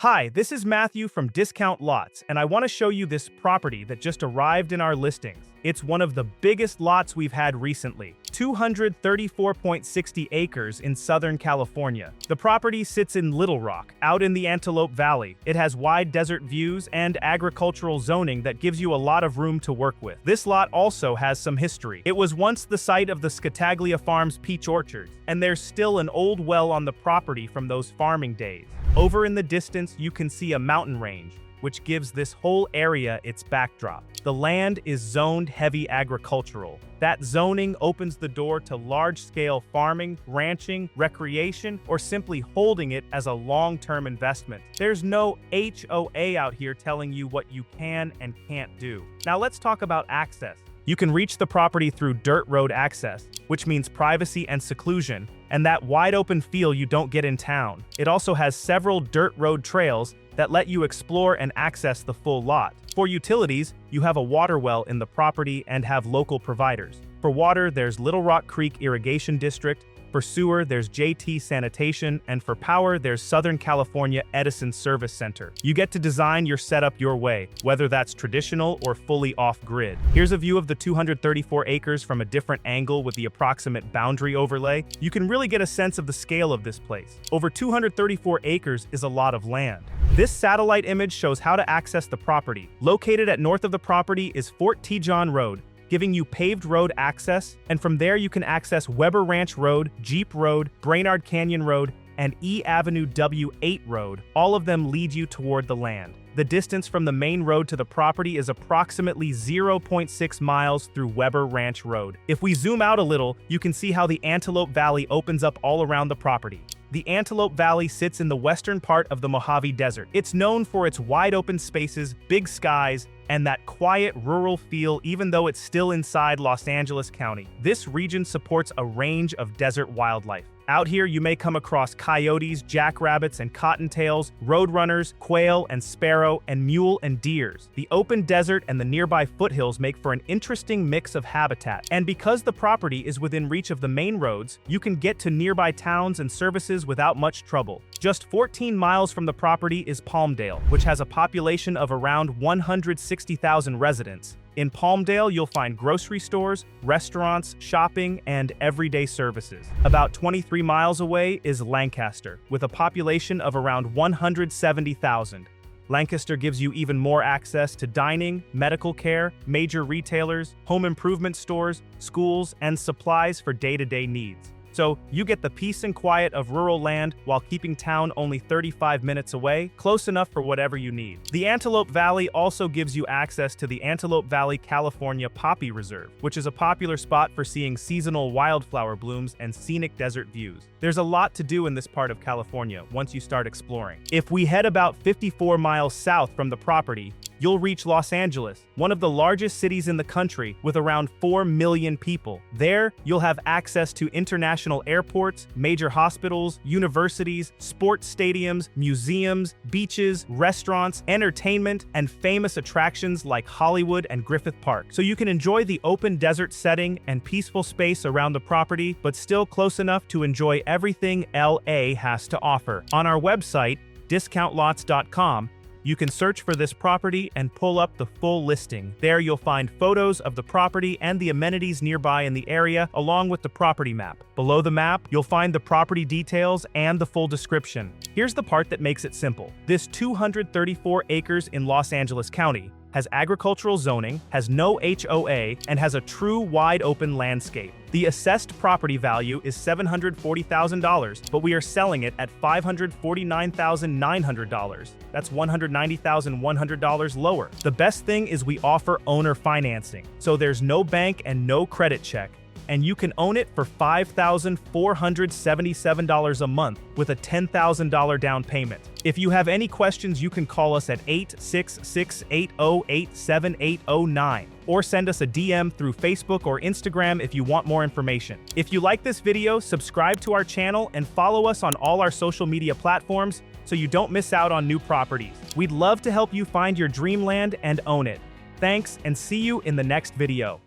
Hi, this is Matthew from Discount Lots, and I want to show you this property that just arrived in our listings. It's one of the biggest lots we've had recently, 234.60 acres in Southern California. The property sits in Little Rock, out in the Antelope Valley. It has wide desert views and agricultural zoning that gives you a lot of room to work with. This lot also has some history. It was once the site of the Scataglia Farms peach orchards, and there's still an old well on the property from those farming days. Over in the distance, you can see a mountain range, which gives this whole area its backdrop. The land is zoned heavy agricultural. That zoning opens the door to large-scale farming, ranching, recreation, or simply holding it as a long-term investment. There's no HOA out here telling you what you can and can't do. Now let's talk about access. You can reach the property through dirt road access, which means privacy and seclusion, and that wide-open feel you don't get in town. It also has several dirt road trails that let you explore and access the full lot. For utilities, you have a water well in the property and have local providers. For water, there's Little Rock Creek Irrigation District. For sewer, there's JT Sanitation, and for power, there's Southern California Edison Service Center. You get to design your setup your way, whether that's traditional or fully off-grid. Here's a view of the 234 acres from a different angle with the approximate boundary overlay. You can really get a sense of the scale of this place. Over 234 acres is a lot of land. This satellite image shows how to access the property. Located at north of the property is Fort Tejon Road, giving you paved road access, and from there you can access Weber Ranch Road, Jeep Road, Brainard Canyon Road, and E Avenue W8 Road. All of them lead you toward the land. The distance from the main road to the property is approximately 0.6 miles through Weber Ranch Road. If we zoom out a little, you can see how the Antelope Valley opens up all around the property. The Antelope Valley sits in the western part of the Mojave Desert. It's known for its wide open spaces, big skies, and that quiet rural feel even though it's still inside Los Angeles County. This region supports a range of desert wildlife. Out here, you may come across coyotes, jackrabbits, and cottontails, roadrunners, quail and sparrow, and mule and deers. The open desert and the nearby foothills make for an interesting mix of habitat. And because the property is within reach of the main roads, you can get to nearby towns and services without much trouble. Just 14 miles from the property is Palmdale, which has a population of around 160,000 residents. In Palmdale, you'll find grocery stores, restaurants, shopping, and everyday services. About 23 miles away is Lancaster, with a population of around 170,000. Lancaster gives you even more access to dining, medical care, major retailers, home improvement stores, schools, and supplies for day-to-day needs. So you get the peace and quiet of rural land while keeping town only 35 minutes away, close enough for whatever you need. The Antelope Valley also gives you access to the Antelope Valley California Poppy Reserve, which is a popular spot for seeing seasonal wildflower blooms and scenic desert views. There's a lot to do in this part of California once you start exploring. If we head about 54 miles south from the property, you'll reach Los Angeles, one of the largest cities in the country with around 4 million people. There, you'll have access to international airports, major hospitals, universities, sports stadiums, museums, beaches, restaurants, entertainment, and famous attractions like Hollywood and Griffith Park. So you can enjoy the open desert setting and peaceful space around the property, but still close enough to enjoy everything LA has to offer. On our website, discountlots.com, you can search for this property and pull up the full listing. There you'll find photos of the property and the amenities nearby in the area, along with the property map. Below the map, you'll find the property details and the full description. Here's the part that makes it simple. This 234 acres in Los Angeles County has agricultural zoning, has no HOA, and has a true wide-open landscape. The assessed property value is $740,000, but we are selling it at $549,900. That's $190,100 lower. The best thing is we offer owner financing, so there's no bank and no credit check, and you can own it for $5,477 a month with a $10,000 down payment. If you have any questions, you can call us at 866-808-7809 or send us a DM through Facebook or Instagram if you want more information. If you like this video, subscribe to our channel and follow us on all our social media platforms so you don't miss out on new properties. We'd love to help you find your dreamland and own it. Thanks, and see you in the next video.